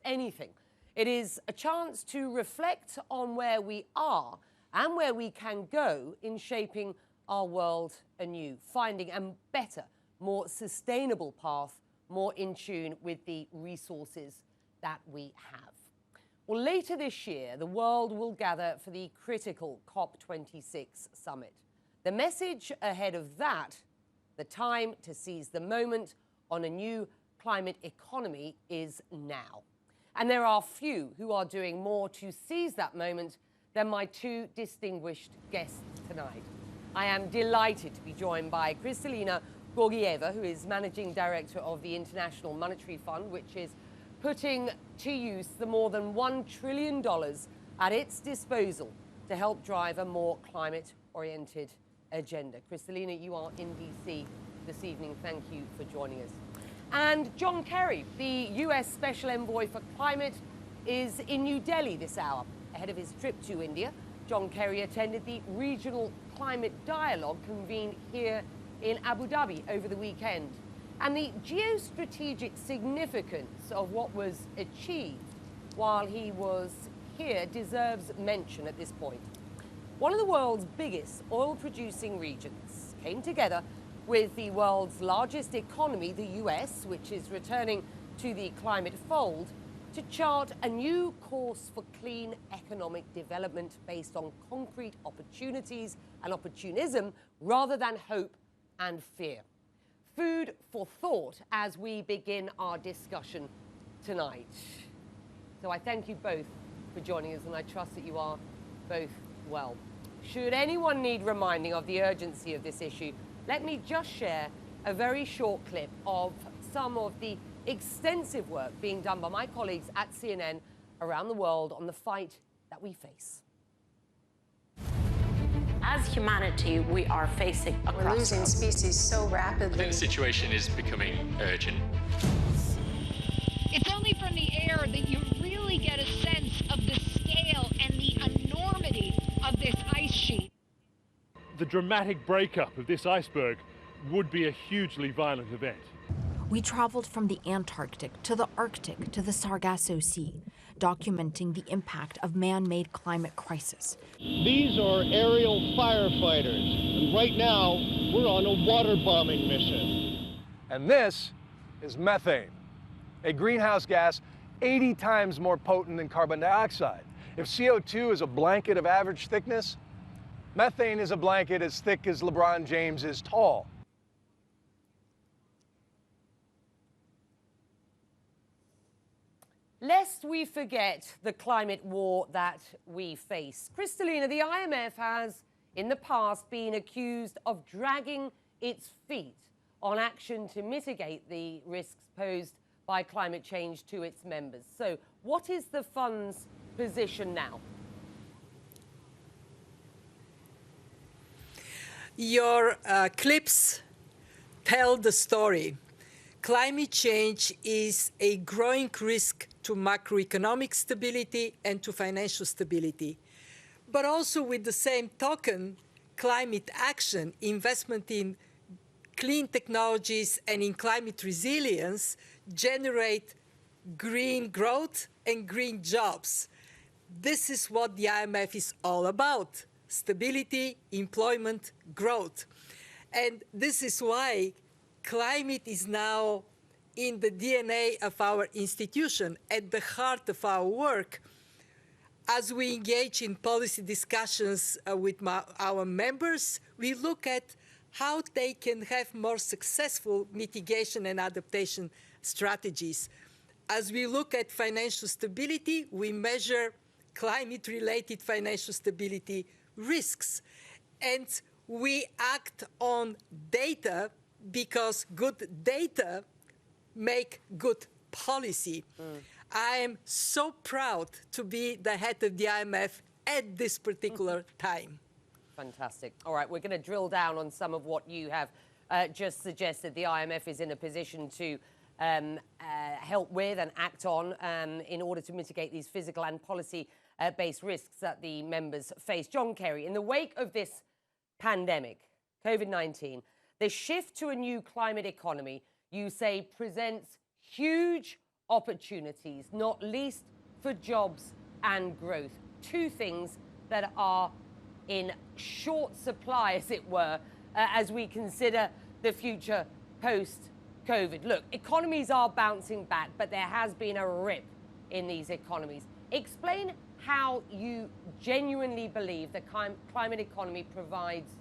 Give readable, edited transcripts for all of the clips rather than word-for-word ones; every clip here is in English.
anything, it is a chance to reflect on where we are and where we can go in shaping our world anew, finding a better, more sustainable path, more in tune with the resources that we have. Well, later this year, the world will gather for the critical COP26 summit. The message ahead of that, the time to seize the moment on a new climate economy, is now. And there are few who are doing more to seize that moment than my two distinguished guests tonight. I am delighted to be joined by Kristalina, who is Managing Director of the International Monetary Fund, which is putting to use the more than $1 trillion at its disposal to help drive a more climate-oriented agenda. Kristalina, you are in DC this evening. Thank you for joining us. And John Kerry, the US Special Envoy for Climate, is in New Delhi this hour. Ahead of his trip to India, John Kerry attended the Regional Climate Dialogue convened here in Abu Dhabi over the weekend. And the geostrategic significance of what was achieved while he was here deserves mention at this point. One of the world's biggest oil-producing regions came together with the world's largest economy, the US, which is returning to the climate fold, to chart a new course for clean economic development based on concrete opportunities and opportunism rather than hope and fear. Food for thought as we begin our discussion tonight. So I thank you both for joining us, and I trust that you are both well. Should anyone need reminding of the urgency of this issue, let me just share a very short clip of some of the extensive work being done by my colleagues at CNN around the world on the fight that we face. As humanity, we are facing a crossroads. We're losing species so rapidly. I think the situation is becoming urgent. It's only from the air that you really get a sense of the scale and the enormity of this ice sheet. The dramatic breakup of this iceberg would be a hugely violent event. We traveled from the Antarctic to the Arctic to the Sargasso Sea, documenting the impact of man-made climate crisis. These are aerial firefighters, and right now we're on a water bombing mission. And this is methane, a greenhouse gas 80 times more potent than carbon dioxide. If CO2 is a blanket of average thickness, methane is a blanket as thick as LeBron James is tall. Lest we forget the climate war that we face. Kristalina, the IMF has in the past been accused of dragging its feet on action to mitigate the risks posed by climate change to its members. So what is the fund's position now? Your clips tell the story. Climate change is a growing risk to macroeconomic stability and to financial stability. But also with the same token, climate action, investment in clean technologies and in climate resilience generate green growth and green jobs. This is what the IMF is all about: stability, employment, growth. And this is why climate is now in the DNA of our institution, at the heart of our work. As we engage in policy discussions with our members, we look at how they can have more successful mitigation and adaptation strategies. As we look at financial stability, we measure climate-related financial stability risks. And we act on data because good data make good policy. I am so proud to be the head of the IMF at this particular time. Fantastic. All right, we're going to drill down on some of what you have just suggested the IMF is in a position to help with and act on in order to mitigate these physical and policy-based risks that the members face. John Kerry, in the wake of this pandemic, COVID-19, the shift to a new climate economy, you say, presents huge opportunities, not least for jobs and growth. Two things that are in short supply, as it were, as we consider the future post-COVID. Look, economies are bouncing back, but there has been a rip in these economies. Explain how you genuinely believe the climate economy provides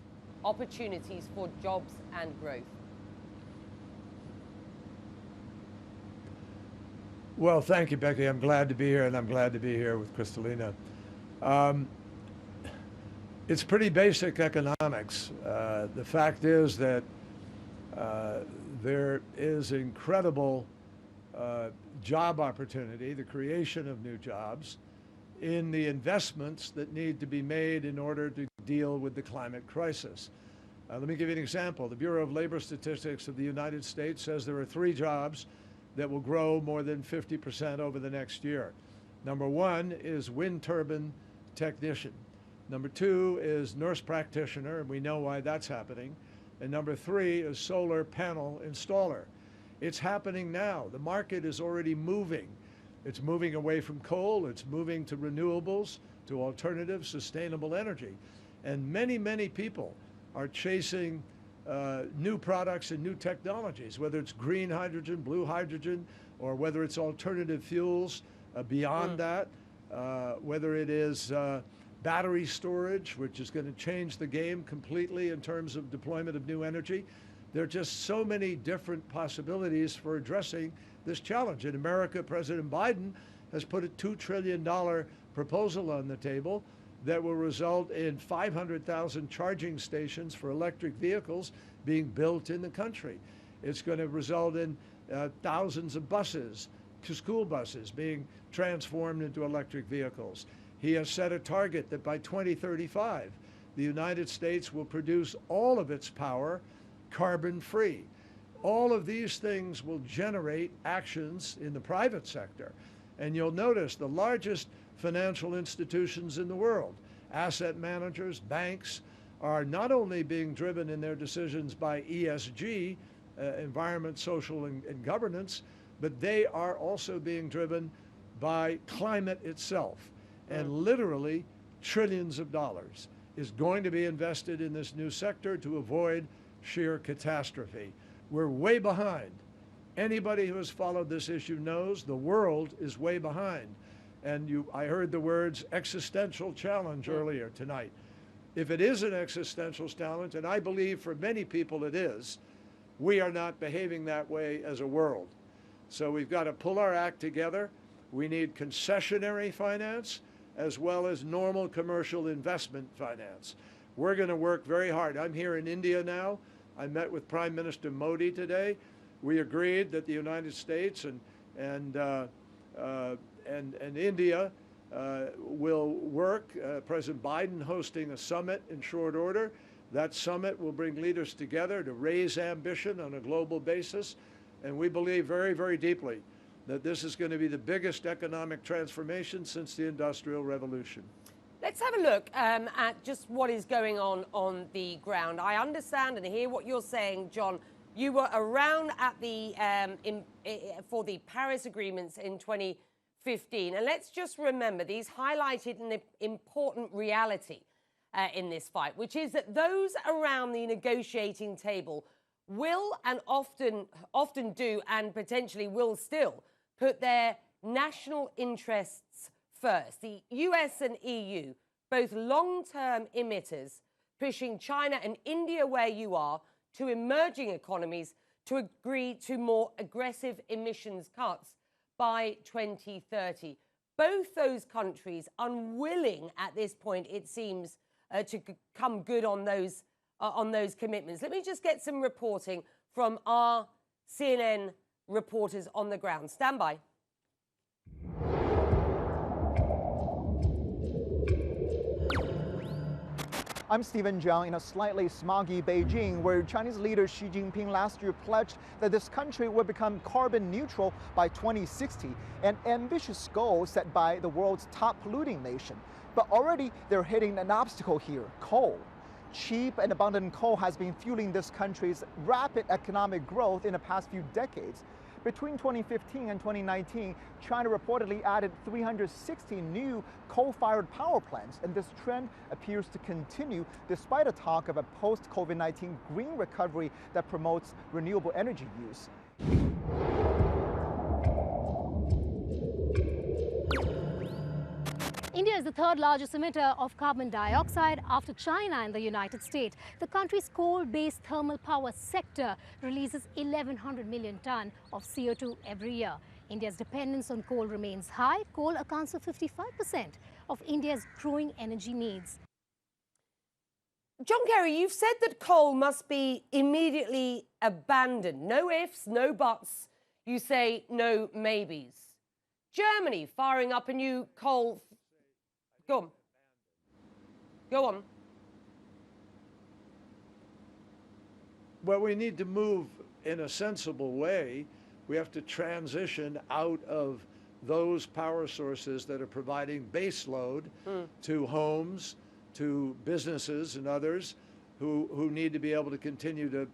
opportunities for jobs and growth. Well, thank you, Becky. I'm glad to be here, and I'm glad to be here with Kristalina. It's pretty basic economics. The fact is that there is incredible job opportunity, the creation of new jobs, in the investments that need to be made in order to deal with the climate crisis. Let me give you an example. The Bureau of Labor Statistics of the United States says there are 3 jobs that will grow more than 50% over the next year. Number 1 is wind turbine technician. Number 2 is nurse practitioner, and we know why that's happening. And number 3 is solar panel installer. It's happening now. The market is already moving. It's moving away from coal. It's moving to renewables, to alternative, sustainable energy. And many, many people are chasing new products and new technologies, whether it's green hydrogen, blue hydrogen, or whether it's alternative fuels beyond that, whether it is battery storage, which is going to change the game completely in terms of deployment of new energy. There are just so many different possibilities for addressing this challenge. In America, President Biden has put a $2 trillion proposal on the table that will result in 500,000 charging stations for electric vehicles being built in the country. It's going to result in thousands of buses, school buses, being transformed into electric vehicles. He has set a target that by 2035, the United States will produce all of its power carbon-free. All of these things will generate actions in the private sector. And you'll notice the largest financial institutions in the world, asset managers, banks, are not only being driven in their decisions by ESG, environment, social, and governance, but they are also being driven by climate itself. And literally trillions of dollars is going to be invested in this new sector to avoid sheer catastrophe. We're way behind. Anybody who has followed this issue knows the world is way behind. And I heard the words existential challenge earlier tonight. If it is an existential challenge, and I believe for many people it is, we are not behaving that way as a world. So we've got to pull our act together. We need concessionary finance as well as normal commercial investment finance. We're going to work very hard. I'm here in India now. I met with Prime Minister Modi today. We agreed that the United States and India will work. President Biden hosting a summit in short order. That summit will bring leaders together to raise ambition on a global basis. And we believe very, very deeply that this is going to be the biggest economic transformation since the Industrial Revolution. Let's have a look at just what is going on the ground. I understand and hear what you're saying, John. You were around at the for the Paris agreements in 2015. And let's just remember, these highlighted an important reality in this fight, which is that those around the negotiating table will and often do and potentially will still put their national interests first. The US and EU, both long-term emitters, pushing China and India where you are, to emerging economies to agree to more aggressive emissions cuts by 2030. Both those countries unwilling at this point, it seems, to come good on those commitments. Let me just get some reporting from our CNN reporters on the ground. Stand by. I'm Stephen Zhang in a slightly smoggy Beijing, where Chinese leader Xi Jinping last year pledged that this country would become carbon neutral by 2060, an ambitious goal set by the world's top polluting nation. But already they're hitting an obstacle here: coal. Cheap and abundant coal has been fueling this country's rapid economic growth in the past few decades. Between 2015 and 2019, China reportedly added 360 new coal-fired power plants, and this trend appears to continue despite a talk of a post-COVID-19 green recovery that promotes renewable energy use. India is the third largest emitter of carbon dioxide after China and the United States. The country's coal-based thermal power sector releases 1,100 million tonnes of CO2 every year. India's dependence on coal remains high. Coal accounts for 55% of India's growing energy needs. John Kerry, you've said that coal must be immediately abandoned. No ifs, no buts. You say no maybes. Germany firing up a new coal... Go on. Go on. Well, we need to move in a sensible way. We have to transition out of those power sources that are providing base load to homes, to businesses and others who need to be able to continue to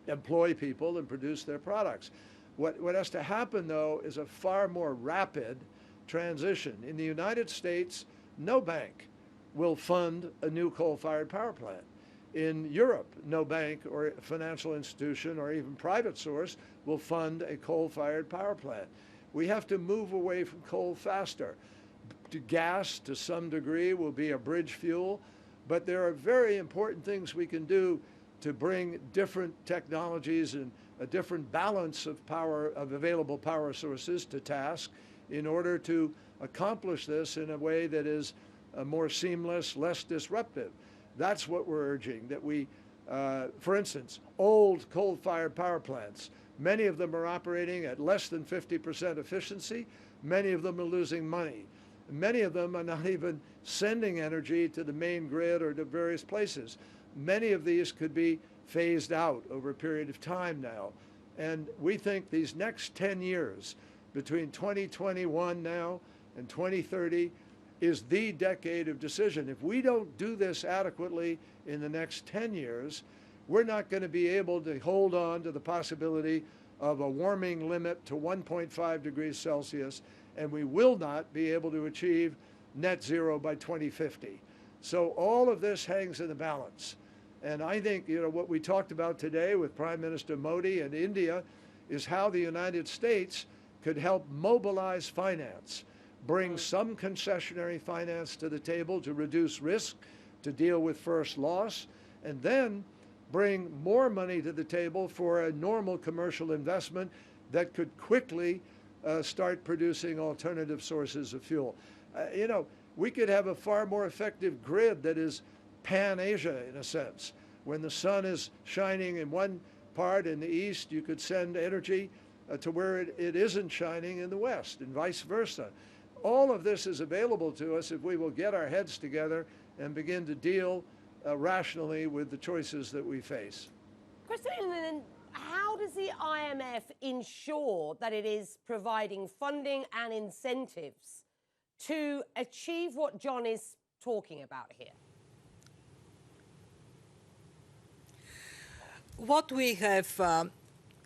employ people and produce their products. What has to happen, though, is a far more rapid transition. In the United States, no bank will fund a new coal-fired power plant. In Europe, no bank or financial institution or even private source will fund a coal-fired power plant. We have to move away from coal faster. Gas, to some degree, will be a bridge fuel, but there are very important things we can do to bring different technologies and a different balance of power, of available power sources to task in order to accomplish this in a way that is more seamless, less disruptive. That's what we're urging, that we, for instance, old coal-fired power plants, many of them are operating at less than 50% efficiency. Many of them are losing money. Many of them are not even sending energy to the main grid or to various places. Many of these could be phased out over a period of time now. And we think these next 10 years, between 2021 now and 2030, is the decade of decision. If we don't do this adequately in the next 10 years, we're not going to be able to hold on to the possibility of a warming limit to 1.5 degrees Celsius, and we will not be able to achieve net zero by 2050. So all of this hangs in the balance. And I think, what we talked about today with Prime Minister Modi and India is how the United States could help mobilize finance, bring some concessionary finance to the table to reduce risk, to deal with first loss, and then bring more money to the table for a normal commercial investment that could quickly start producing alternative sources of fuel. We could have a far more effective grid that is pan-Asia in a sense. When the sun is shining in one part in the east, you could send energy to where it isn't shining in the west, and vice versa. All of this is available to us if we will get our heads together and begin to deal rationally with the choices that we face. Kristalina, how does the IMF ensure that it is providing funding and incentives to achieve what John is talking about here? What we have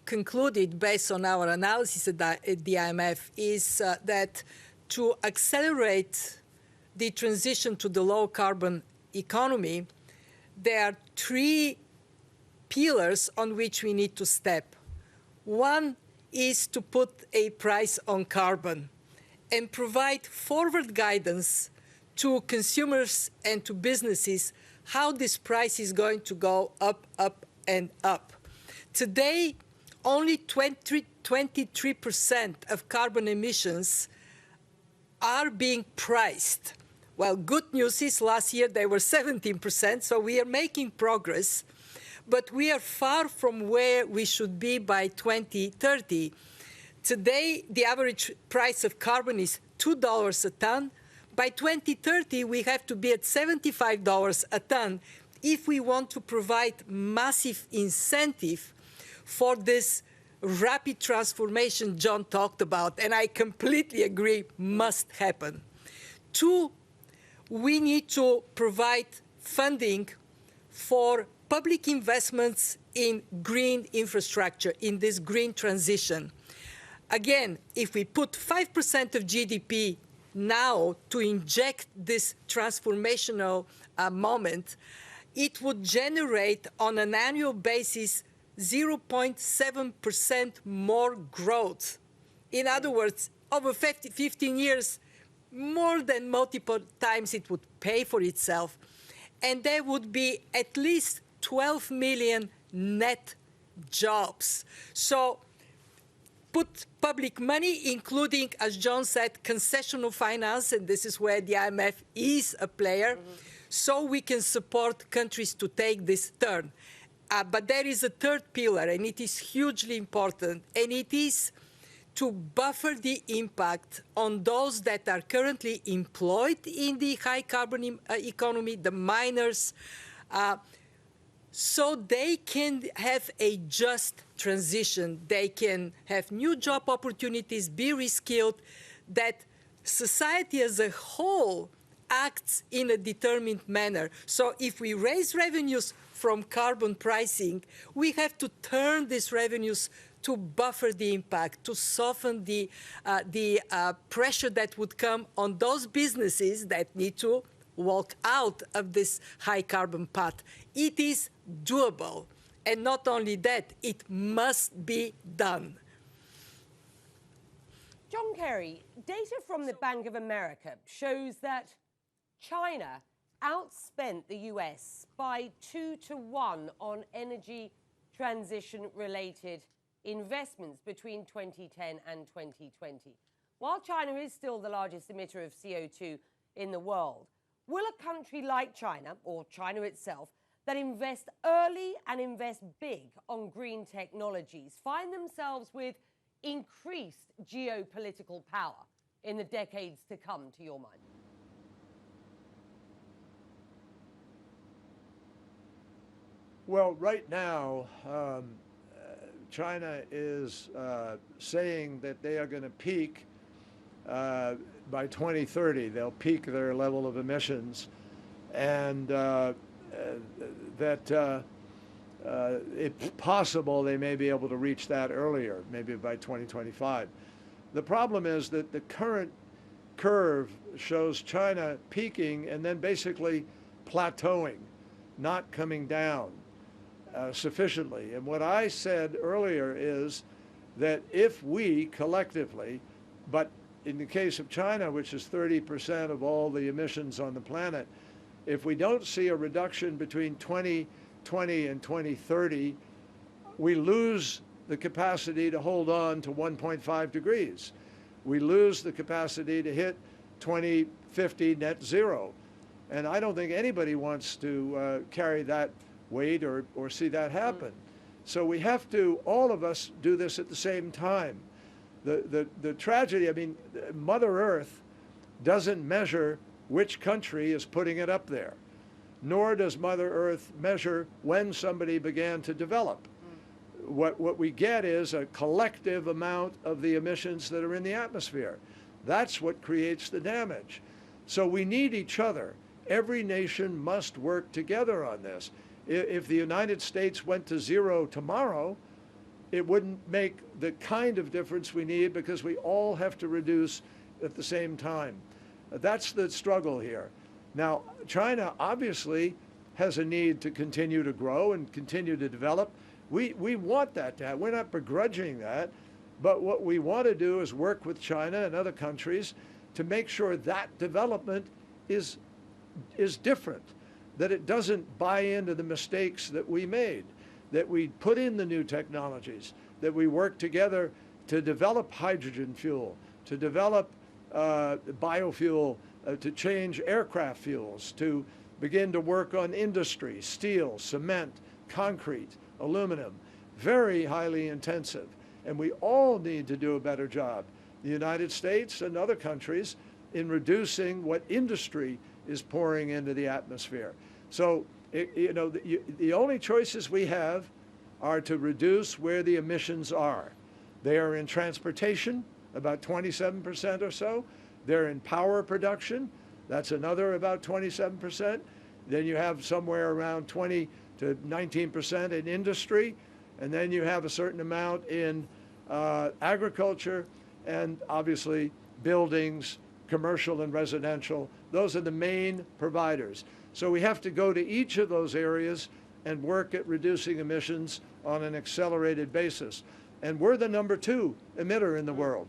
concluded based on our analysis at the IMF is that to accelerate the transition to the low-carbon economy, there are three pillars on which we need to step. One is to put a price on carbon and provide forward guidance to consumers and to businesses how this price is going to go up, up, and up. Today, only 23% of carbon emissions are being priced. Well, good news is last year they were 17%, so we are making progress, but we are far from where we should be by 2030. Today, the average price of carbon is $2 a ton. By 2030, we have to be at $75 a ton if we want to provide massive incentive for this rapid transformation John talked about, and I completely agree, must happen. Two, we need to provide funding for public investments in green infrastructure, in this green transition. again, if we put 5% of GDP now to inject this transformational moment, it would generate on an annual basis 0.7% more growth. In other words, over 15 years, more than multiple times it would pay for itself. And there would be at least 12 million net jobs. So put public money, including, as John said, concessional finance, and this is where the IMF is a player, so we can support countries to take this turn. But there is a third pillar, and it is hugely important, and it is to buffer the impact on those that are currently employed in the high-carbon economy, the miners, so they can have a just transition. They can have new job opportunities, be reskilled, that society as a whole acts in a determined manner. So if we raise revenues from carbon pricing, we have to turn these revenues to buffer the impact, to soften the pressure that would come on those businesses that need to walk out of this high carbon path. It is doable. And not only that, it must be done. John Kerry, data from the Bank of America shows that China outspent the US by 2 to 1 on energy transition-related investments between 2010 and 2020. While China is still the largest emitter of CO2 in the world, will a country like China, or China itself, that invest early and invest big on green technologies find themselves with increased geopolitical power in the decades to come, to your mind? Well, right now, China is saying that they are going to peak by 2030. They'll peak their level of emissions, and that it's possible they may be able to reach that earlier, maybe by 2025. The problem is that the current curve shows China peaking and then basically plateauing, not coming down sufficiently. And what I said earlier is that if we collectively, but in the case of China, which is 30% of all the emissions on the planet, if we don't see a reduction between 2020 and 2030, we lose the capacity to hold on to 1.5 degrees. We lose the capacity to hit 2050 net zero. And I don't think anybody wants to carry that weight or see that happen. So we have to, all of us, do this at the same time. The tragedy, I mean, Mother Earth doesn't measure which country is putting it up there, nor does Mother Earth measure when somebody began to develop. What we get is a collective amount of the emissions that are in the atmosphere. That's what creates the damage. So we need each other. Every nation must work together on this. If the United States went to zero tomorrow, it wouldn't make the kind of difference we need, because we all have to reduce at the same time. That's the struggle here. Now, China obviously has a need to continue to grow and continue to develop. We want that to happen. We're not begrudging that, but what we want to do is work with China and other countries to make sure that development is different, that it doesn't buy into the mistakes that we made, that we put in the new technologies, that we work together to develop hydrogen fuel, to develop biofuel, to change aircraft fuels, to begin to work on industry, steel, cement, concrete, aluminum, very highly intensive. And we all need to do a better job, the United States and other countries, in reducing what industry is pouring into the atmosphere. So, the only choices we have are to reduce where the emissions are. They are in transportation, about 27% or so. They're in power production. That's another about 27%. Then you have somewhere around 20 to 19% in industry. And then you have a certain amount in agriculture, and obviously buildings, commercial and residential. Those are the main providers. So we have to go to each of those areas and work at reducing emissions on an accelerated basis. And we're the #2 emitter in the world.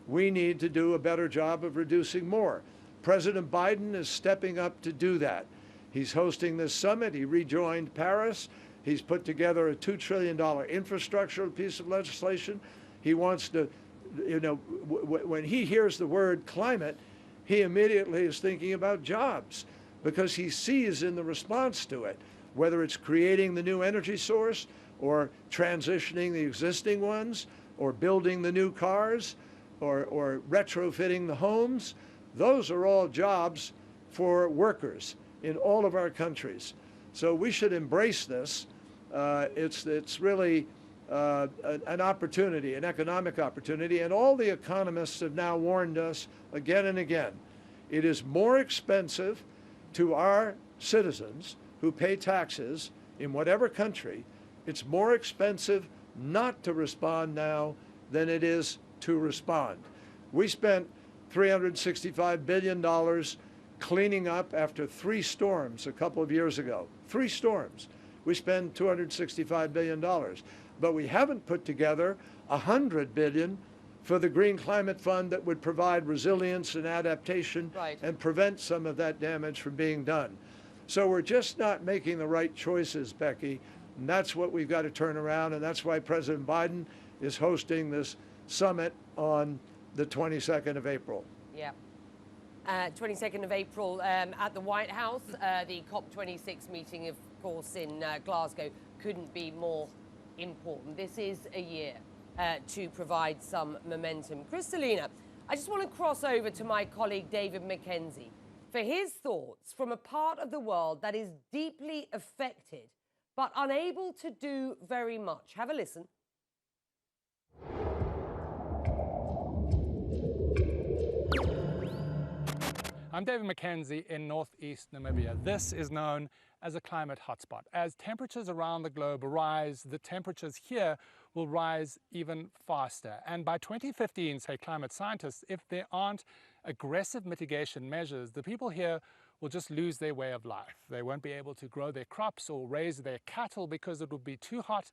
We need to do a better job of reducing more. President Biden is stepping up to do that. He's hosting this summit. He rejoined Paris. He's put together a $2 trillion infrastructure piece of legislation. He wants to, you know, when he hears the word climate, he immediately is thinking about jobs because he sees in the response to it, whether it's creating the new energy source or transitioning the existing ones or building the new cars or retrofitting the homes, those are all jobs for workers in all of our countries. So we should embrace this. It's really an opportunity, an economic opportunity, and all the economists have now warned us again and again. It is more expensive to our citizens who pay taxes in whatever country. It's more expensive not to respond now than it is to respond. We spent $365 billion cleaning up after 3 storms a couple of years ago. 3 storms. We spent $265 billion. But we haven't put together $100 billion for the Green Climate Fund that would provide resilience and adaptation and prevent some of that damage from being done. So we're just not making the right choices, Becky. And that's what we've got to turn around, and that's why President Biden is hosting this summit on the 22nd of April. Yeah. 22nd of April at the White House. The COP26 meeting, of course, in Glasgow couldn't be more important. This is a year to provide some momentum. Kristalina, I just want to cross over to my colleague David Mackenzie for his thoughts from a part of the world that is deeply affected but unable to do very much. Have a listen. I'm David Mackenzie in northeast Namibia. This is known as a climate hotspot. As temperatures around the globe rise, the temperatures here will rise even faster. And by 2015, say climate scientists, if there aren't aggressive mitigation measures, the people here will just lose their way of life. They won't be able to grow their crops or raise their cattle because it will be too hot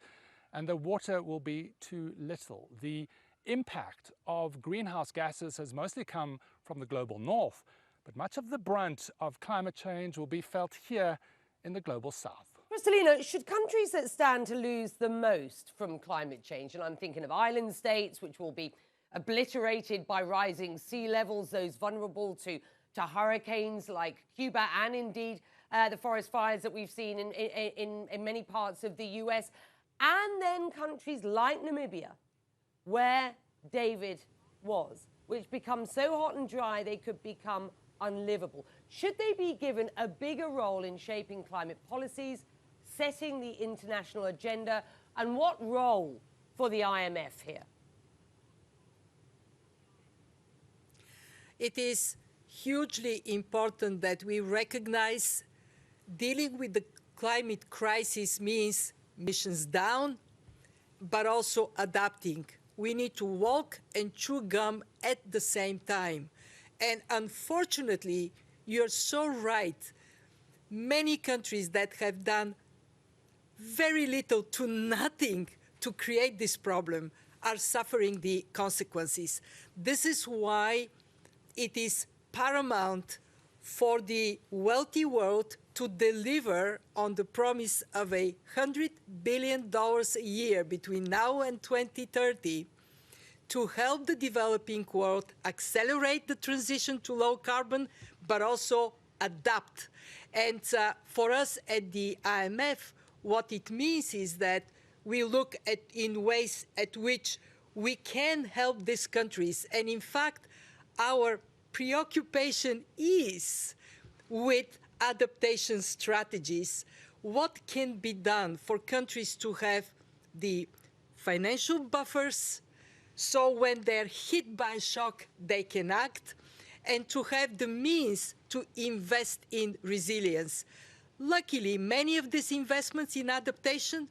and the water will be too little. The impact of greenhouse gases has mostly come from the global north, but much of the brunt of climate change will be felt here in the global south. Kristalina, should countries that stand to lose the most from climate change, and I'm thinking of island states which will be obliterated by rising sea levels, those vulnerable to hurricanes like Cuba and indeed the forest fires that we've seen in many parts of the US, and then countries like Namibia, where David was, which become so hot and dry they could become unlivable. Should they be given a bigger role in shaping climate policies, setting the international agenda, and what role for the IMF here? It is hugely important that we recognize dealing with the climate crisis means emissions down, but also adapting. We need to walk and chew gum at the same time. And unfortunately, you're so right. Many countries that have done very little to nothing to create this problem are suffering the consequences. This is why it is paramount for the wealthy world to deliver on the promise of $100 billion a year between now and 2030 to help the developing world accelerate the transition to low carbon, but also adapt. And for us at the IMF, what it means is that we look at in ways at which we can help these countries. And in fact, our preoccupation is with adaptation strategies. What can be done for countries to have the financial buffers so when they're hit by shock, they can act, and to have the means to invest in resilience. Luckily, many of these investments in adaptation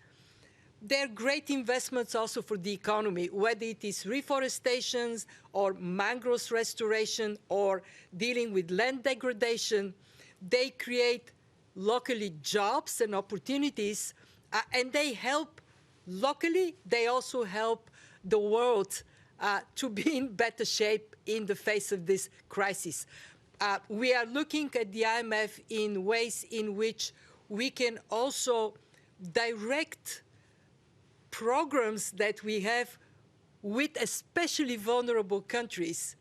they're great investments also for the economy, whether it is reforestation or mangroves restoration or dealing with land degradation. They create locally jobs and opportunities, and they help locally. They also help the world to be in better shape in the face of this crisis. We are looking at the IMF in ways in which we can also direct programs that we have with especially vulnerable countries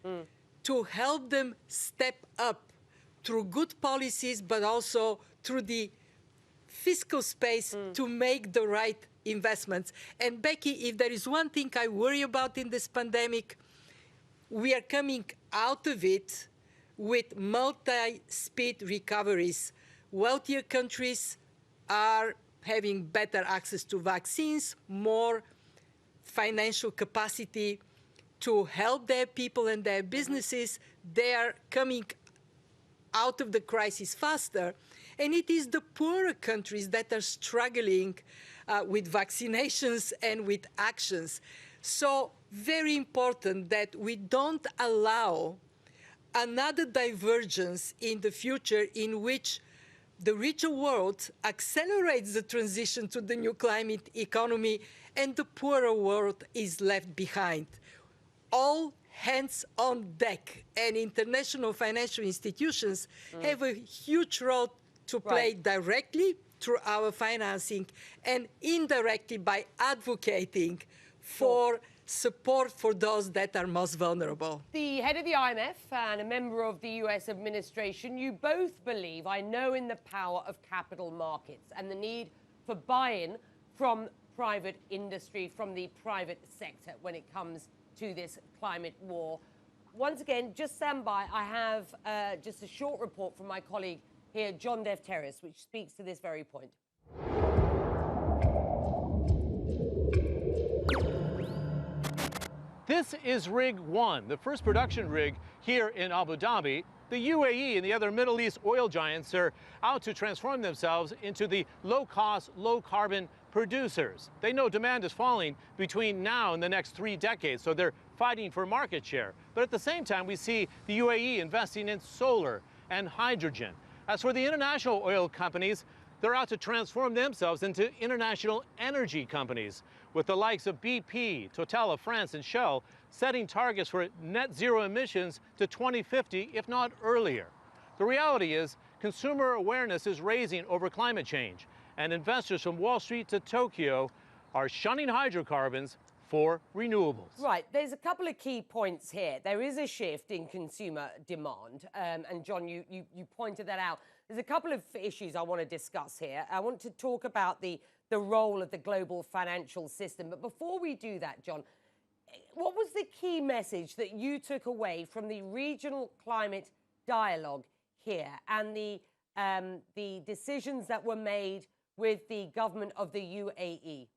to help them step up through good policies, but also through the fiscal space to make the right investments. And Becky, if there is one thing I worry about in this pandemic, we are coming out of it with multi-speed recoveries. Wealthier countries are having better access to vaccines, more financial capacity to help their people and their businesses. They are coming out of the crisis faster. And it is the poorer countries that are struggling with vaccinations and with actions. So very important that we don't allow another divergence in the future in which the richer world accelerates the transition to the new climate economy and the poorer world is left behind. All hands on deck, and international financial institutions have a huge role to play directly through our financing and indirectly by advocating for support for those that are most vulnerable. The head of the IMF and a member of the US administration, you both believe, I know, in the power of capital markets and the need for buy-in from private industry, from the private sector when it comes to this climate war. Once again, just stand by. I have just a short report from my colleague here, John Defteris, which speaks to this very point. This is Rig 1, the first production rig here in Abu Dhabi. The UAE and the other Middle East oil giants are out to transform themselves into the low-cost, low-carbon producers. They know demand is falling between now and the next 3 decades, so they're fighting for market share. But at the same time, we see the UAE investing in solar and hydrogen. As for the international oil companies, they're out to transform themselves into international energy companies, with the likes of BP, Total of France, and Shell setting targets for net zero emissions to 2050, if not earlier. The reality is, consumer awareness is raising over climate change, and investors from Wall Street to Tokyo are shunning hydrocarbons for renewables. Right, there's a couple of key points here. There is a shift in consumer demand, and John, you pointed that out. There's a couple of issues I want to discuss here. I want to talk about the role of the global financial system. But before we do that, John, what was the key message that you took away from the regional climate dialogue here and the decisions that were made with the government of the UAE?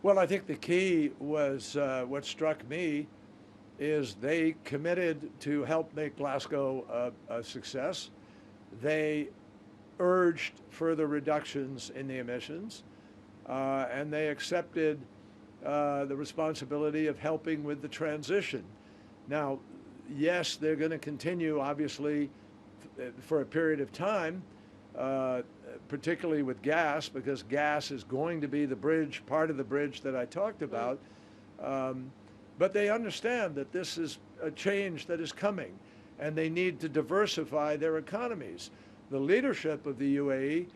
Well, I think the key was what struck me is they committed to help make Glasgow a success. They urged further reductions in the emissions, and they accepted the responsibility of helping with the transition. Now, yes, they're going to continue, obviously, for a period of time, particularly with gas, because gas is going to be the bridge, part of the bridge that I talked about. But they understand that this is a change that is coming, and they need to diversify their economies. The leadership of the UAE,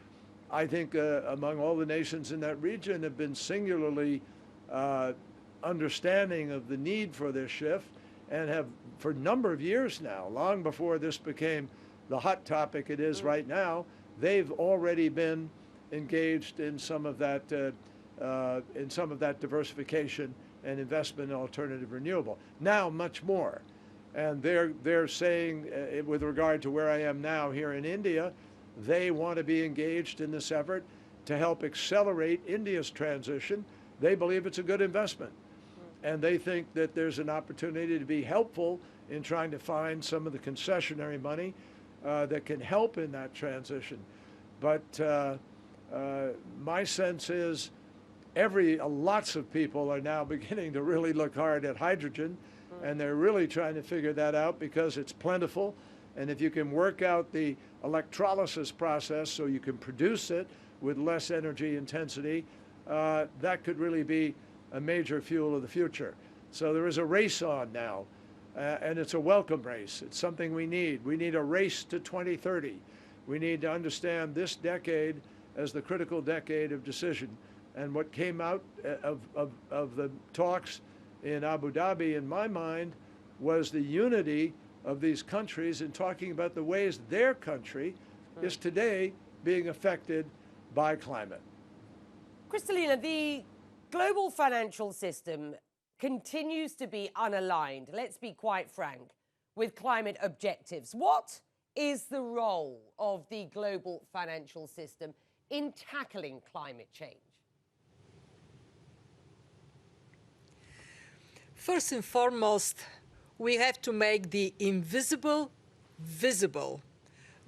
I think, among all the nations in that region, have been singularly understanding of the need for this shift, and have, for a number of years now, long before this became the hot topic it is right now, they've already been engaged in some of that diversification and investment in alternative renewable. Now, much more. And they're saying, with regard to where I am now here in India, they want to be engaged in this effort to help accelerate India's transition. They believe it's a good investment. And they think that there's an opportunity to be helpful in trying to find some of the concessionary money that can help in that transition. But my sense is lots of people are now beginning to really look hard at hydrogen, and they're really trying to figure that out because it's plentiful. And if you can work out the electrolysis process so you can produce it with less energy intensity, that could really be a major fuel of the future. So there is a race on now, and it's a welcome race. It's something we need. We need a race to 2030. We need to understand this decade as the critical decade of decision. And what came out of the talks in Abu Dhabi, in my mind, was the unity of these countries in talking about the ways their country is today being affected by climate. Kristalina, the global financial system continues to be unaligned, let's be quite frank, with climate objectives. What is the role of the global financial system in tackling climate change? First and foremost, we have to make the invisible visible.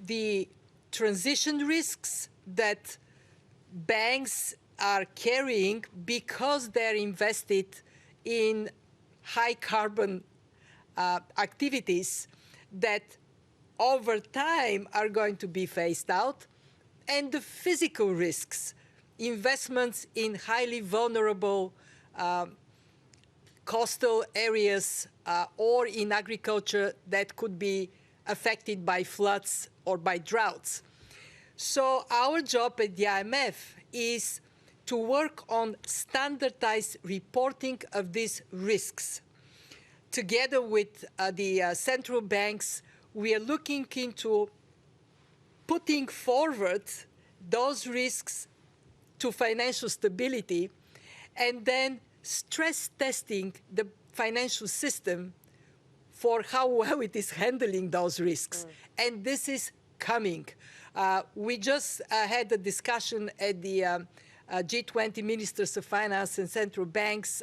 The transition risks that banks are carrying because they're invested in high carbon activities that over time are going to be phased out, and the physical risks, investments in highly vulnerable coastal areas or in agriculture that could be affected by floods or by droughts. So our job at the IMF is to work on standardized reporting of these risks. Together with the central banks, we are looking into putting forward those risks to financial stability and then stress testing the financial system for how well it is handling those risks. And this is coming. We just had a discussion at the G20 Ministers of Finance and Central Banks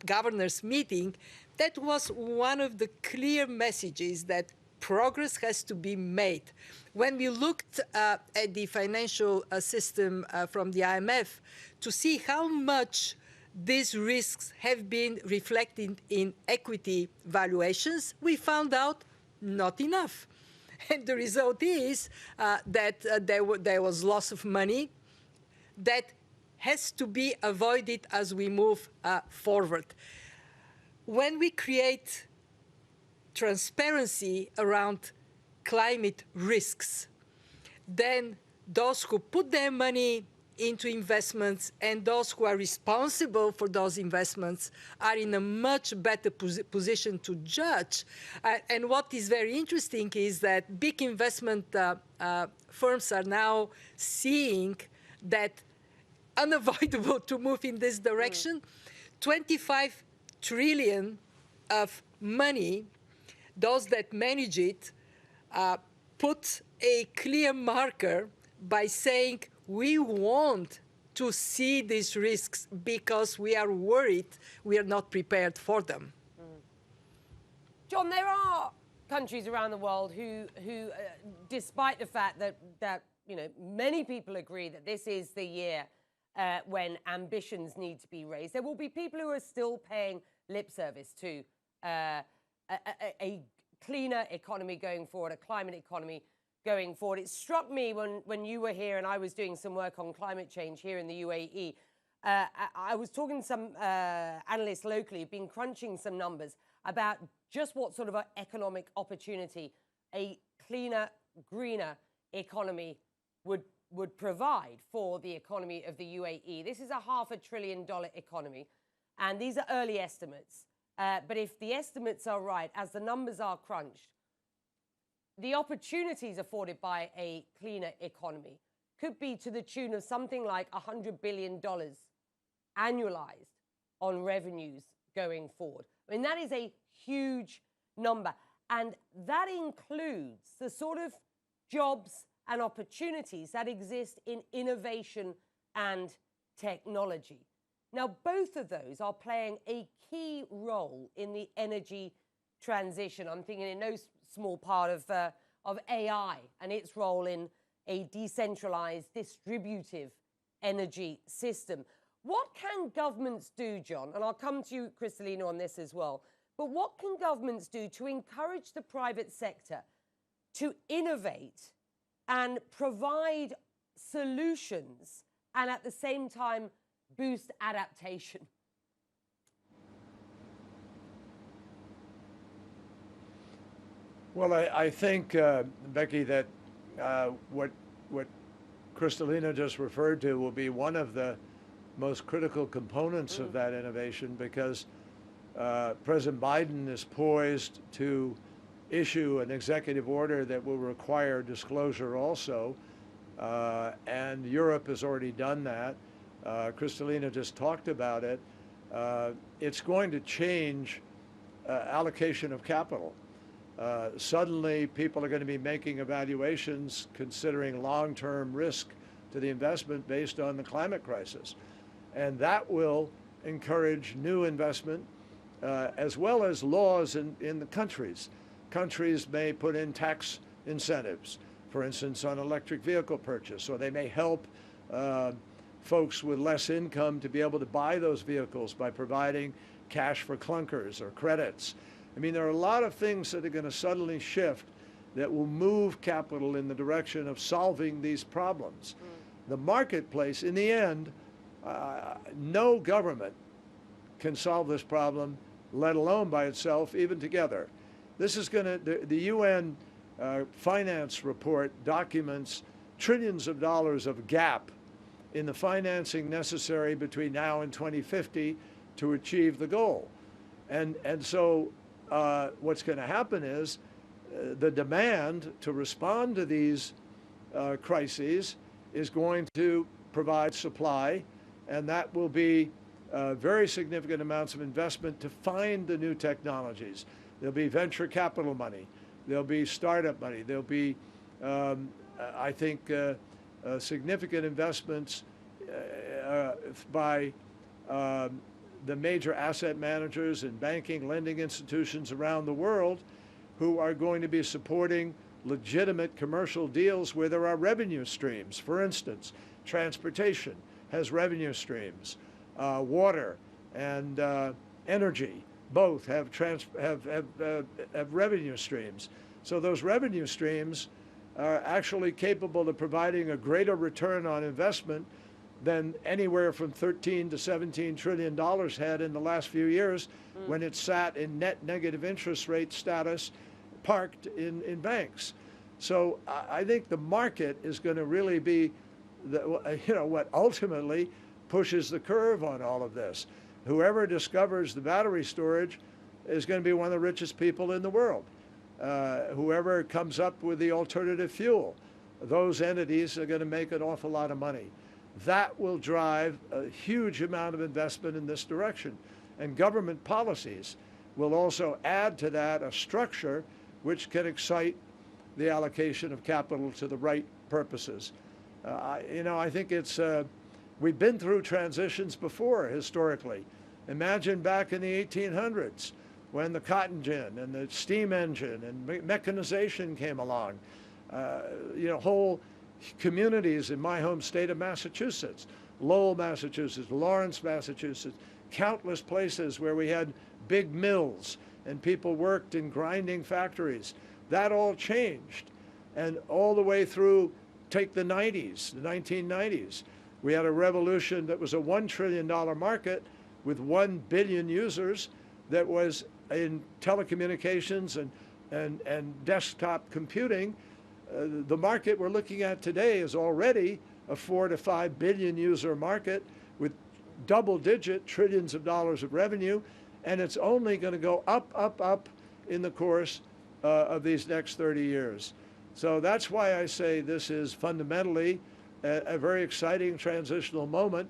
governors meeting. That was one of the clear messages that progress has to be made. When we looked at the financial system from the IMF to see how much these risks have been reflected in equity valuations, we found out not enough. And the result is that there was loss of money that has to be avoided as we move forward. When we create transparency around climate risks, then those who put their money into investments and those who are responsible for those investments are in a much better position to judge. And what is very interesting is that big investment firms are now seeing that unavoidable to move in this direction. 25 trillion of money, those that manage it, put a clear marker by saying we want to see these risks because we are worried we are not prepared for them. John, there are countries around the world who despite the fact that many people agree that this is the year when ambitions need to be raised, there will be people who are still paying lip service to a cleaner economy going forward, a climate economy going forward. It struck me when you were here and I was doing some work on climate change here in the UAE. I was talking to some analysts locally who've been crunching some numbers about just what sort of an economic opportunity a cleaner, greener economy would provide for the economy of the UAE. This is a $500 billion economy, and these are early estimates. But if the estimates are right, as the numbers are crunched, the opportunities afforded by a cleaner economy could be to the tune of something like $100 billion annualized on revenues going forward. I mean, that is a huge number. And that includes the sort of jobs and opportunities that exist in innovation and technology. Now, both of those are playing a key role in the energy transition. I'm thinking in no small part of AI and its role in a decentralized, distributive energy system. What can governments do, John? And I'll come to you, Kristalina, on this as well. But what can governments do to encourage the private sector to innovate and provide solutions and at the same time boost adaptation? Well, I think, Becky, that what Kristalina just referred to will be one of the most critical components of that innovation, because President Biden is poised to issue an executive order that will require disclosure also, and Europe has already done that. Kristalina just talked about it. It's going to change allocation of capital. Suddenly, people are going to be making evaluations considering long-term risk to the investment based on the climate crisis. And that will encourage new investment, as well as laws in the countries. Countries may put in tax incentives, for instance, on electric vehicle purchase, or they may help folks with less income to be able to buy those vehicles by providing cash for clunkers or credits. I mean, there are a lot of things that are going to suddenly shift that will move capital in the direction of solving these problems. The marketplace, in the end, no government can solve this problem, let alone by itself, even together. This is going to, the UN finance report documents trillions of dollars of gap in the financing necessary between now and 2050 to achieve the goal. And so what's going to happen is the demand to respond to these crises is going to provide supply, and that will be very significant amounts of investment to find the new technologies. There'll be venture capital money. There'll be startup money. There'll be, I think, significant investments by the major asset managers and banking, lending institutions around the world who are going to be supporting legitimate commercial deals where there are revenue streams. For instance, transportation has revenue streams. Water and energy both have revenue streams. So those revenue streams are actually capable of providing a greater return on investment than anywhere from $13 to $17 trillion had in the last few years when it sat in net negative interest rate status parked in banks. So I think the market is going to really be what ultimately pushes the curve on all of this. Whoever discovers the battery storage is going to be one of the richest people in the world. Whoever comes up with the alternative fuel, those entities are going to make an awful lot of money. That will drive a huge amount of investment in this direction. And government policies will also add to that a structure which can excite the allocation of capital to the right purposes. I think it's, we've been through transitions before historically. Imagine back in the 1800s when the cotton gin and the steam engine and mechanization came along. Whole communities in my home state of Massachusetts, Lowell, Massachusetts, Lawrence, Massachusetts, countless places where we had big mills and people worked in grinding factories. That all changed. And all the way through, take the 90s, the 1990s, we had a revolution that was a $1 trillion market with 1 billion users that was in telecommunications and desktop computing. The market we're looking at today is already a 4 to 5 billion user market with double-digit trillions of dollars of revenue, and it's only going to go up, up, up in the course of these next 30 years. So that's why I say this is fundamentally a very exciting transitional moment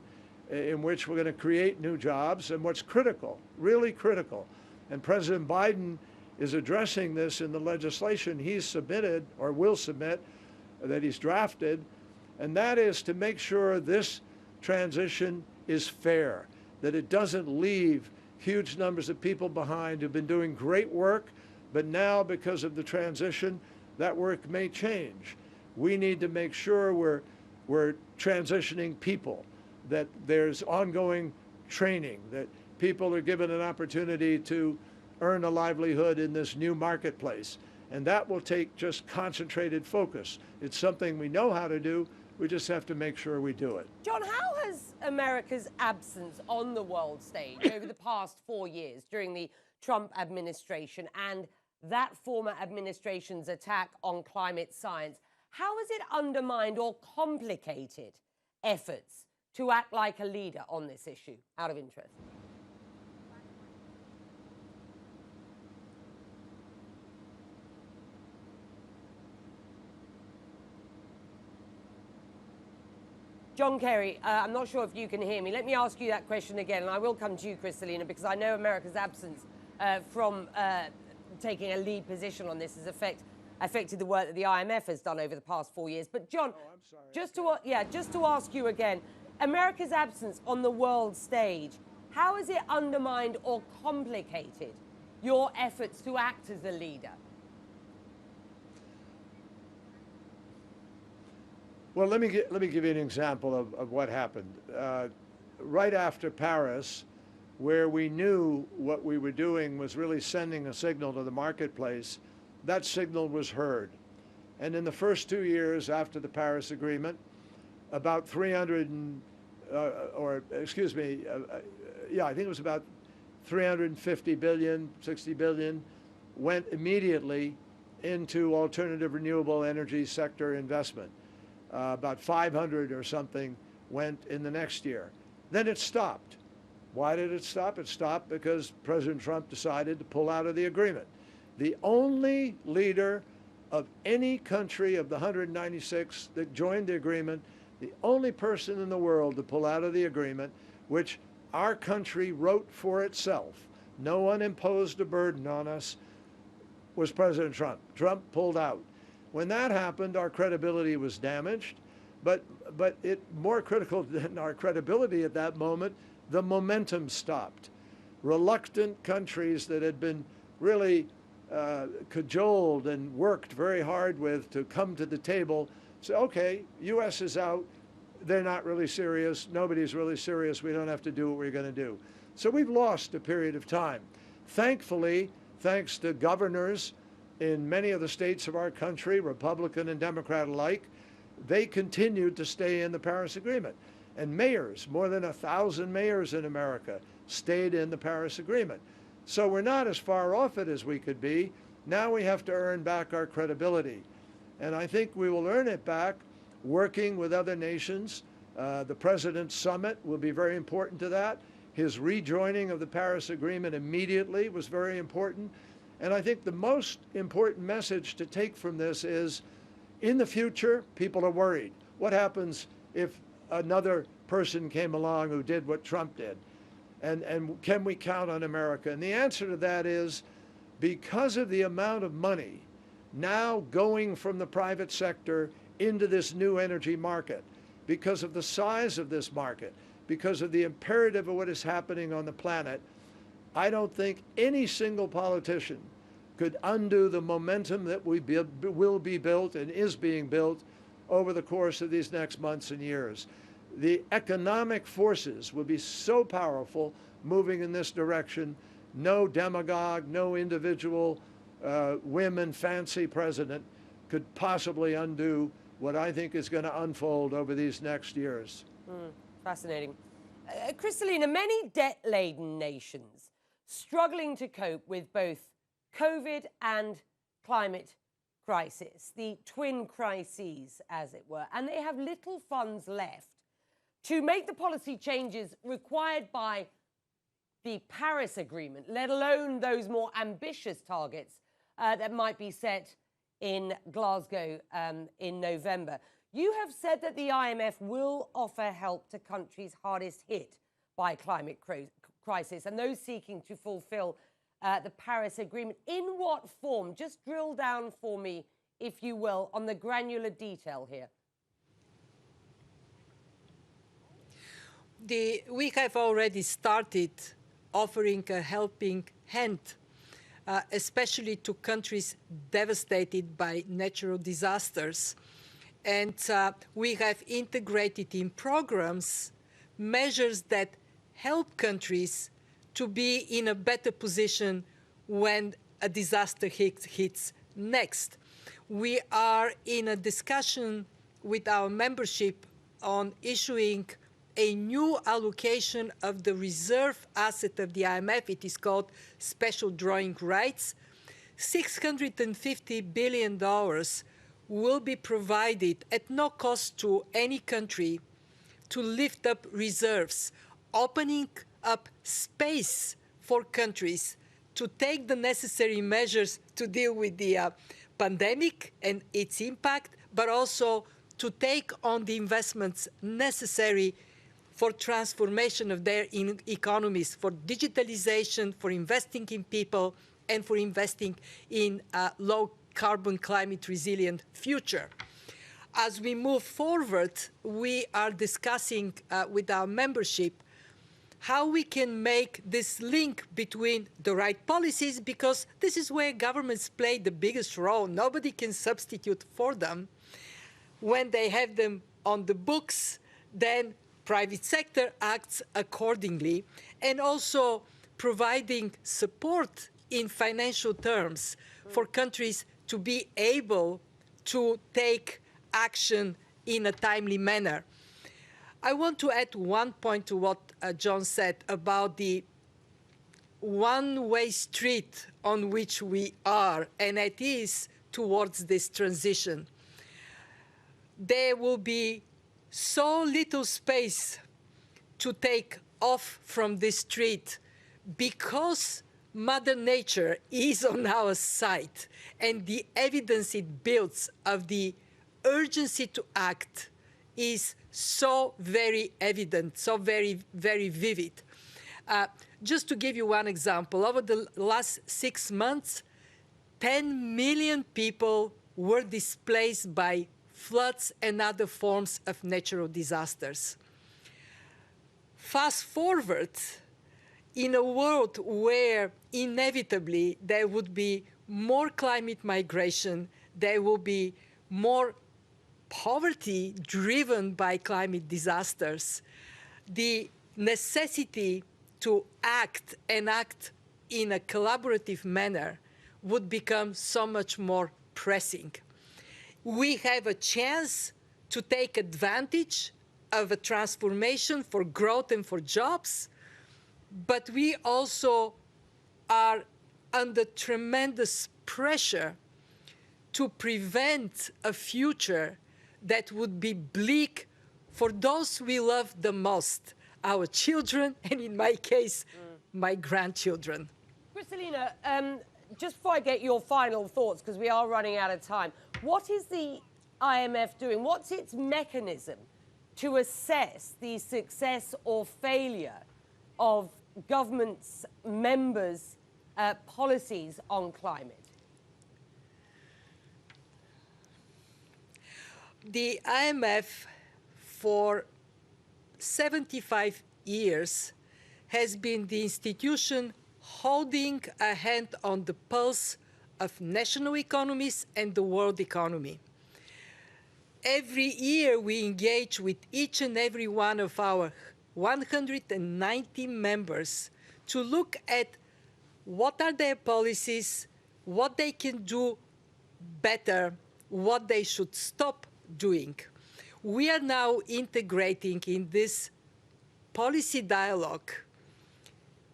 in which we're going to create new jobs. And what's critical, really critical, and President Biden is addressing this in the legislation he's submitted or will submit that he's drafted, and that is to make sure this transition is fair, that it doesn't leave huge numbers of people behind who've been doing great work, but now because of the transition, that work may change. We need to make sure we're transitioning people, that there's ongoing training, that people are given an opportunity to earn a livelihood in this new marketplace. And that will take just concentrated focus. It's something we know how to do. We just have to make sure we do it. John, how has America's absence on the world stage over the past 4 years during the Trump administration and that former administration's attack on climate science, how has it undermined or complicated efforts to act like a leader on this issue, out of interest? John Kerry, I'm not sure if you can hear me. Let me ask you that question again, and I will come to you, Kristalina, because I know America's absence from taking a lead position on this has affected the work that the IMF has done over the past 4 years. But John, just to ask you again, America's absence on the world stage, how has it undermined or complicated your efforts to act as a leader? Well, let me give you an example of what happened. Right after Paris, where we knew what we were doing was really sending a signal to the marketplace, that signal was heard. And in the first 2 years after the Paris Agreement, about I think it was about 350 billion, 60 billion went immediately into alternative renewable energy sector investment. About 500 or something went in the next year. Then it stopped. Why did it stop? It stopped because President Trump decided to pull out of the agreement. The only leader of any country of the 196 that joined the agreement, the only person in the world to pull out of the agreement, which our country wrote for itself, no one imposed a burden on us, was President Trump. Trump pulled out. When that happened, our credibility was damaged, but more critical than our credibility at that moment, the momentum stopped. Reluctant countries that had been really cajoled and worked very hard with to come to the table say, okay, U.S. is out, they're not really serious, nobody's really serious, we don't have to do what we're going to do. So we've lost a period of time. Thankfully, thanks to governors in many of the states of our country, Republican and Democrat alike, they continued to stay in the Paris Agreement. And mayors, more than 1,000 mayors in America, stayed in the Paris Agreement. So we're not as far off it as we could be. Now we have to earn back our credibility. And I think we will earn it back working with other nations. The President's Summit will be very important to that. His rejoining of the Paris Agreement immediately was very important. And I think the most important message to take from this is, in the future, people are worried. What happens if another person came along who did what Trump did? And can we count on America? And the answer to that is, because of the amount of money now going from the private sector into this new energy market, because of the size of this market, because of the imperative of what is happening on the planet, I don't think any single politician could undo the momentum that will be built and is being built over the course of these next months and years. The economic forces will be so powerful moving in this direction. No demagogue, no individual whim and fancy president could possibly undo what I think is going to unfold over these next years. Fascinating. Kristalina, many debt-laden nations struggling to cope with both COVID and climate crisis, the twin crises, as it were, and they have little funds left to make the policy changes required by the Paris Agreement, let alone those more ambitious targets that might be set in Glasgow in November. You have said that the IMF will offer help to countries hardest hit by climate crisis and those seeking to fulfill the Paris Agreement. In what form? Just drill down for me, if you will, on the granular detail here. We have already started offering a helping hand, especially to countries devastated by natural disasters. And we have integrated in programs measures that help countries to be in a better position when a disaster hits next. We are in a discussion with our membership on issuing a new allocation of the reserve asset of the IMF. It is called special drawing rights. $650 billion will be provided at no cost to any country to lift up reserves, opening up space for countries to take the necessary measures to deal with the pandemic and its impact, but also to take on the investments necessary for transformation of their economies, for digitalization, for investing in people, and for investing in a low-carbon, climate-resilient future. As we move forward, we are discussing with our membership how we can make this link between the right policies, because this is where governments play the biggest role. Nobody can substitute for them. When they have them on the books, then private sector acts accordingly, and also providing support in financial terms for countries to be able to take action in a timely manner. I want to add one point to what John said about the one-way street on which we are, and it is towards this transition. There will be so little space to take off from this street because Mother Nature is on our side, and the evidence it builds of the urgency to act is so very evident, so very, very vivid. Just to give you one example, over the last 6 months, 10 million people were displaced by floods and other forms of natural disasters. Fast forward, in a world where inevitably there would be more climate migration, there will be more poverty driven by climate disasters, the necessity to act and act in a collaborative manner would become so much more pressing. We have a chance to take advantage of a transformation for growth and for jobs, but we also are under tremendous pressure to prevent a future that would be bleak for those we love the most, our children, and in my case, my grandchildren. Kristalina, just before I get your final thoughts, because we are running out of time, what is the IMF doing? What's its mechanism to assess the success or failure of governments' members' policies on climate? The IMF, for 75 years, has been the institution holding a hand on the pulse of national economies and the world economy. Every year we engage with each and every one of our 190 members to look at what are their policies, what they can do better, what they should stop doing. We are now integrating in this policy dialogue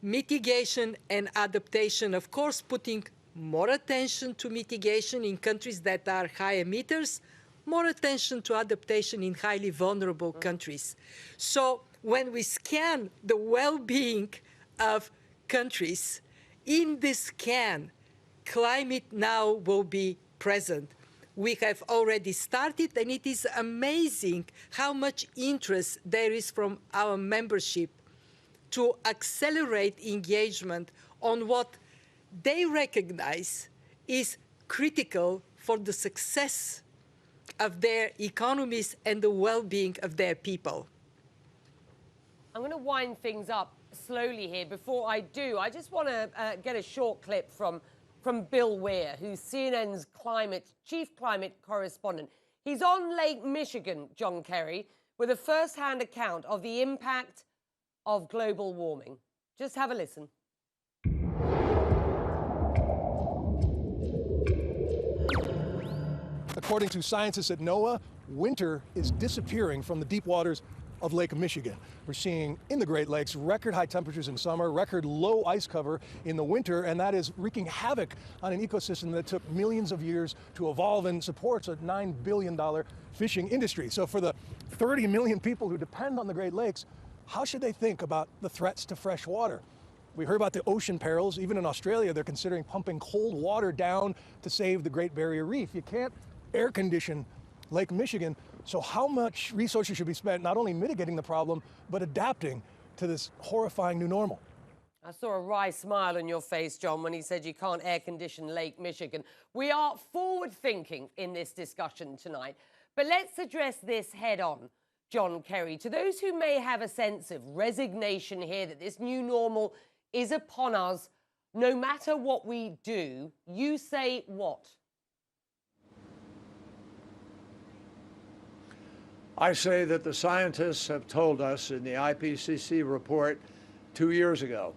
mitigation and adaptation, of course, putting more attention to mitigation in countries that are high emitters, more attention to adaptation in highly vulnerable countries. So when we scan the well-being of countries, in this scan, climate now will be present. We have already started, and it is amazing how much interest there is from our membership to accelerate engagement on what they recognize is critical for the success of their economies and the well-being of their people. I'm going to wind things up slowly here. Before I do, I just want to get a short clip from Bill Weir, who's CNN's chief climate correspondent. He's on Lake Michigan, John Kerry, with a first-hand account of the impact of global warming. Just have a listen. According to scientists at NOAA, winter is disappearing from the deep waters of Lake Michigan. We're seeing in the Great Lakes record high temperatures in summer, record low ice cover in the winter, and that is wreaking havoc on an ecosystem that took millions of years to evolve and supports a $9 billion fishing industry. So for the 30 million people who depend on the Great Lakes, how should they think about the threats to fresh water? We heard about the ocean perils. Even in Australia, they're considering pumping cold water down to save the Great Barrier Reef. You can't air condition Lake Michigan. So how much resources should be spent not only mitigating the problem, but adapting to this horrifying new normal? I saw a wry smile on your face, John, when he said you can't air condition Lake Michigan. We are forward thinking in this discussion tonight, but let's address this head on, John Kerry. To those who may have a sense of resignation here that this new normal is upon us, no matter what we do, you say what? I say that the scientists have told us in the IPCC report 2 years ago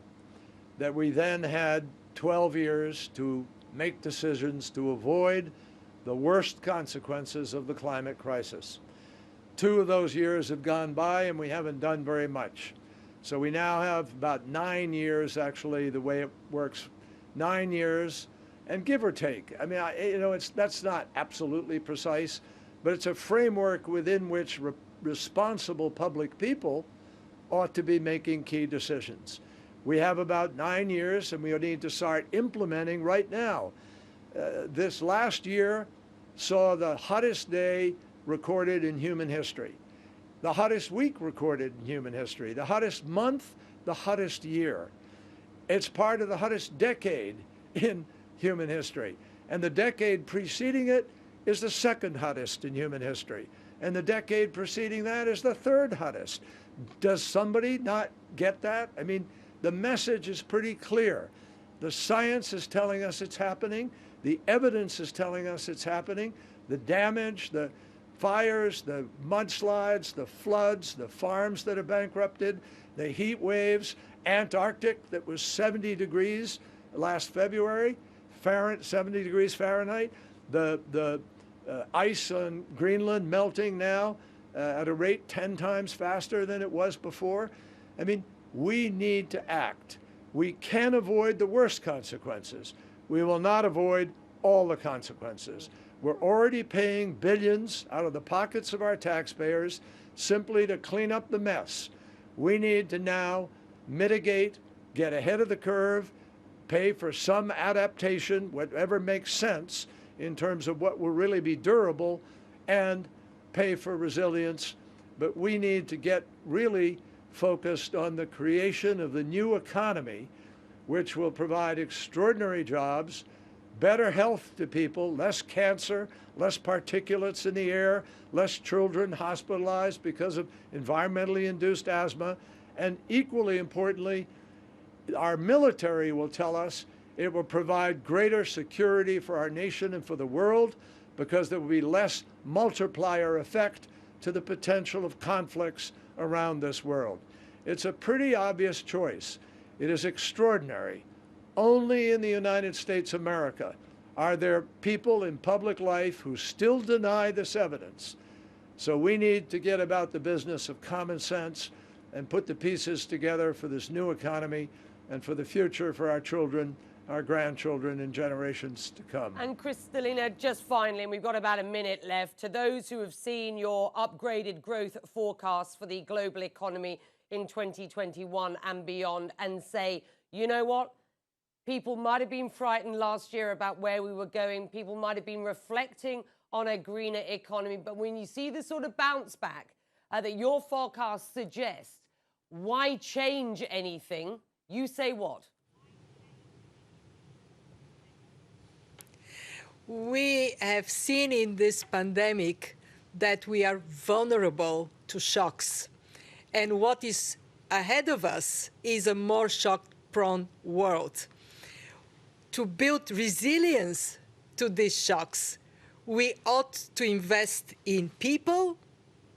that we then had 12 years to make decisions to avoid the worst consequences of the climate crisis. 2 of those years have gone by and we haven't done very much. So we now have about 9 years, actually, the way it works, 9 years, and give or take. I mean, that's not absolutely precise, but it's a framework within which responsible public people ought to be making key decisions. We have about 9 years, and we need to start implementing right now. This last year saw the hottest day recorded in human history, the hottest week recorded in human history, the hottest month, the hottest year. It's part of the hottest decade in human history. And the decade preceding it is the second hottest in human history. And the decade preceding that is the third hottest. Does somebody not get that? I mean, the message is pretty clear. The science is telling us it's happening. The evidence is telling us it's happening. The damage, the fires, the mudslides, the floods, the farms that are bankrupted, the heat waves, Antarctic that was 70 degrees last February, 70 degrees Fahrenheit, the ice on Greenland melting now at a rate 10 times faster than it was before. I mean, we need to act. We can avoid the worst consequences. We will not avoid all the consequences. We're already paying billions out of the pockets of our taxpayers simply to clean up the mess. We need to now mitigate, get ahead of the curve, pay for some adaptation, whatever makes sense in terms of what will really be durable, and pay for resilience. But we need to get really focused on the creation of the new economy, which will provide extraordinary jobs, better health to people, less cancer, less particulates in the air, less children hospitalized because of environmentally induced asthma, and equally importantly, our military will tell us it will provide greater security for our nation and for the world because there will be less multiplier effect to the potential of conflicts around this world. It's a pretty obvious choice. It is extraordinary. Only in the United States of America are there people in public life who still deny this evidence. So we need to get about the business of common sense and put the pieces together for this new economy and for the future for our children, our grandchildren, and generations to come. And Kristalina, just finally, and we've got about a minute left, to those who have seen your upgraded growth forecasts for the global economy in 2021 and beyond and say, you know what? People might have been frightened last year about where we were going. People might have been reflecting on a greener economy. But when you see the sort of bounce back that your forecasts suggest, why change anything? You say what? We have seen in this pandemic that we are vulnerable to shocks. And what is ahead of us is a more shock-prone world. To build resilience to these shocks, we ought to invest in people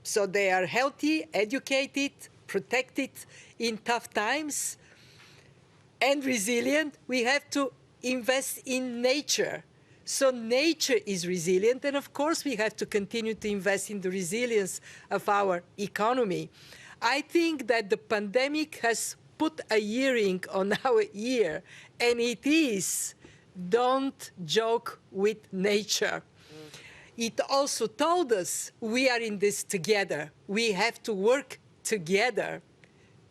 so they are healthy, educated, protected in tough times, and resilient. We have to invest in nature. So nature is resilient, and of course we have to continue to invest in the resilience of our economy. I think that the pandemic has put a earring on our ear, and it is, don't joke with nature. It also told us we are in this together. We have to work together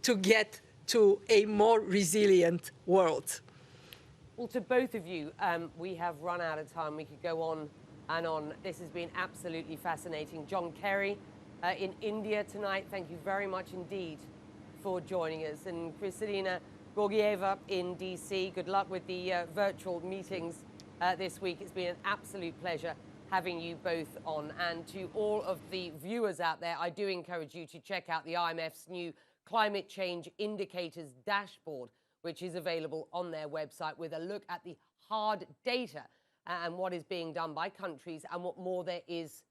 to get to a more resilient world. Well, to both of you, we have run out of time. We could go on and on. This has been absolutely fascinating. John Kerry in India tonight, thank you very much indeed for joining us. And Kristalina Georgieva in DC, good luck with the virtual meetings this week. It's been an absolute pleasure having you both on. And to all of the viewers out there, I do encourage you to check out the IMF's new Climate Change Indicators Dashboard, which is available on their website, with a look at the hard data and what is being done by countries and what more there is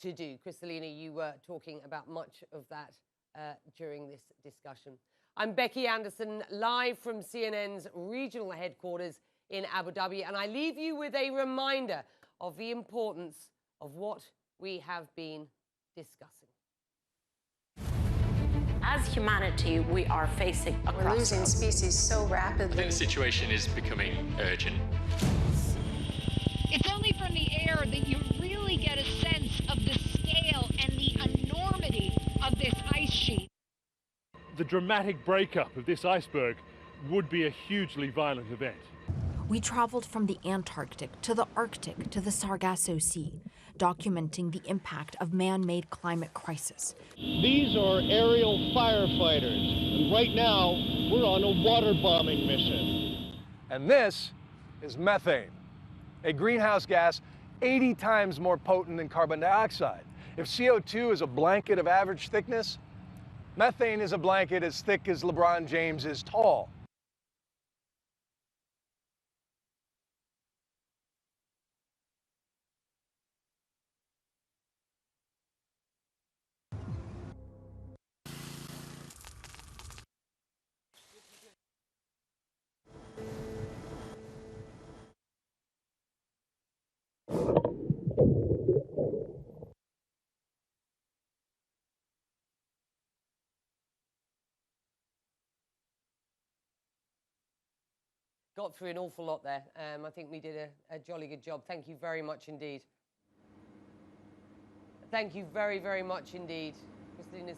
to do. Kristalina, you were talking about much of that during this discussion. I'm Becky Anderson, live from CNN's regional headquarters in Abu Dhabi, and I leave you with a reminder of the importance of what we have been discussing. As humanity, we are facing a We're losing species so rapidly. The situation is becoming urgent. It's only from the air that you really get a sense of the scale and the enormity of this ice sheet. The dramatic breakup of this iceberg would be a hugely violent event. We traveled from the Antarctic to the Arctic to the Sargasso Sea, documenting the impact of man-made climate crisis. These are aerial firefighters, and right now we're on a water bombing mission. And this is methane, a greenhouse gas 80 times more potent than carbon dioxide. If CO2 is a blanket of average thickness, methane is a blanket as thick as LeBron James is tall. Got through an awful lot there. I think we did a jolly good job. Thank you very much indeed. Thank you very, very much indeed. Kristalina's